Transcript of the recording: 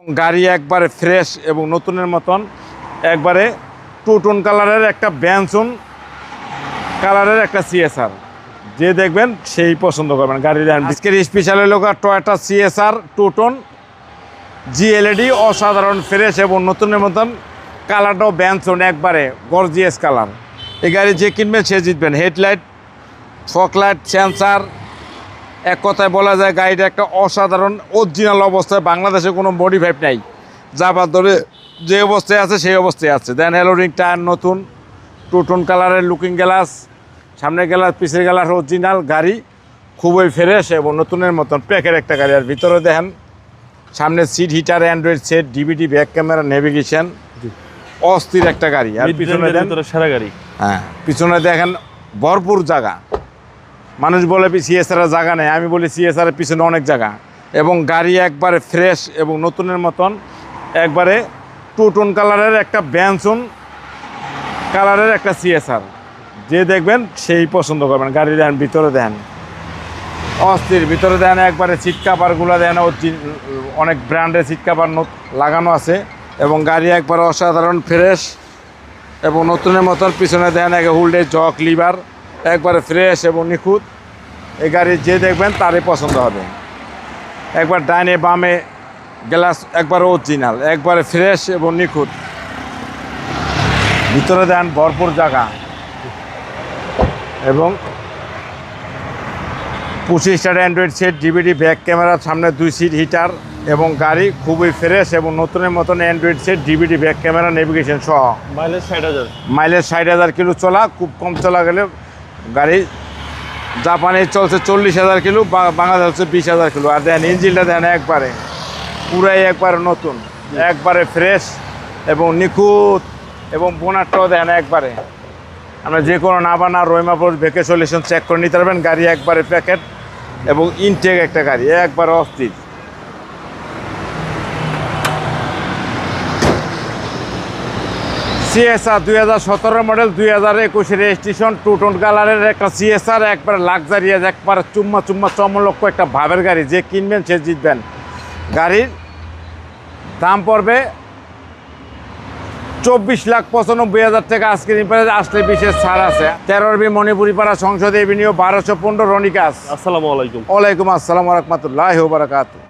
গাড়ি একবারে ফ্রেশ এবং নতুনের মতন, একবারে টু টোন কালারের একটা ব্যানসন কালারের একটা সিএসআর, যে দেখবেন সেই পছন্দ করবেন গাড়ি। আজকের স্পেশাল হলো টয়োটা সিএসআর টু টোন জিএলইডি, অসাধারণ ফ্রেশ এবং নতুনের মতন, কালারটাও ব্যানসন একবারে গর্জিয়াস কালার। এই গাড়ি যে কিনবেন সে জিতবেন। হেডলাইট, ফকলাইট, সেন্সার, এক কথায় বলা যায় গাড়িটা একটা অসাধারণ অরিজিনাল অবস্থায়, বাংলাদেশে কোনো মডিফাইড নাই, যাবার ধরে যে অবস্থায় আছে সেই অবস্থায় আছে। দেন হ্যালোরিং টায়ার নতুন, টু টোন কালারের লুকিং গ্লাস, সামনের গ্লাস, পিছের গ্লাস অরিজিনাল। গাড়ি খুবই ফ্রেশ এবং নতুনের মতন প্যাকের একটা গাড়ি। আর ভিতরে দেখেন সামনে seat heater, android set, DVD, back camera, navigation, অস্থির একটা গাড়ি। আর পিছনে সেরা গাড়ি, হ্যাঁ পিছনে দেখেন ভরপুর জায়গা। মানুষ বলে সিএসআর জায়গা নেই, আমি বলি সিএসআর এর পিছনে অনেক জায়গা। এবং গাড়ি একবারে ফ্রেশ এবং নতুনের মতন, একবারে টু টোন কালারের একটা ব্যানসন কালারের একটা সিএসআর, যে দেখবেন সেই পছন্দ করবেন গাড়ি। দেখেন ভিতরে দেখেন অস্থির, ভিতরে দেখেন একবারে সিট কাভারগুলো দেখেন অনেক ব্র্যান্ডের সিট কাভার লাগানো আছে। এবং গাড়ি একবারে অসাধারণ ফ্রেশ এবং নতুনের মতন। পিছনে দেখেন এক হুল্ডে জক লিভার, একবারে ফ্রেশ এবং নিখুঁত। এই গাড়ি যে দেখবেন তারই পছন্দ হবে। একবার ডাইনে বামে গ্লাস একবার অরিজিনাল, একবারে ফ্রেশ এবং নিখুঁত। ভিতরে দেন ভরপুর জায়গা এবং 25টার Android set, DVD, back camera, সামনে 2 সিট হিটার। এবং গাড়ি খুবই ফ্রেশ এবং নতুনের মতন, Android set, DVD, back camera, navigation সহ। মাইলেজ 60,000, মাইলেজ 60,000 কিলো চলা, খুব কম চলা গেলে গাড়ি। জাপানে চলছে 40,000 কিলো, বাংলাদেশ হচ্ছে 20,000 কিলো। আর দেখেন ইঞ্জিনটা দেখেন একবারে পুরাই একবারে নতুন, একবারে ফ্রেশ এবং নিখুঁত। এবং বোনারটাও দেখেন একবারে, আমরা যে কোনো নাবানা রহিমাপুর ভেকে সলিউশন চেক করে নিতে পারবেন। গাড়ি একবারে প্যাকেট এবং ইনটেক একটা গাড়ি, একবারে অস্থির। CSR 2017 model, 2021 registration, two tone কালারের একটা সিএসআর, একবারে লাক্সারিয়াস, একবারে চুম্মা চমলক্ষ একটা ভাবের গাড়ি। যে কিনবেন সে জিতবেন। গাড়ির দাম পড়বে 24,95,000 টাকা। আজকের ইম্পারে আসলে বিশেষ ছাড় আছে। 13 মণিপুরিপাড়া, সংসদ এভিনিউ, 1215, রনিকাস। আসসালামু আলাইকুম। ওয়ালাইকুম আসসালাম ওয়া রাহমাতুল্লাহি ওয়া বারাকাতুহু।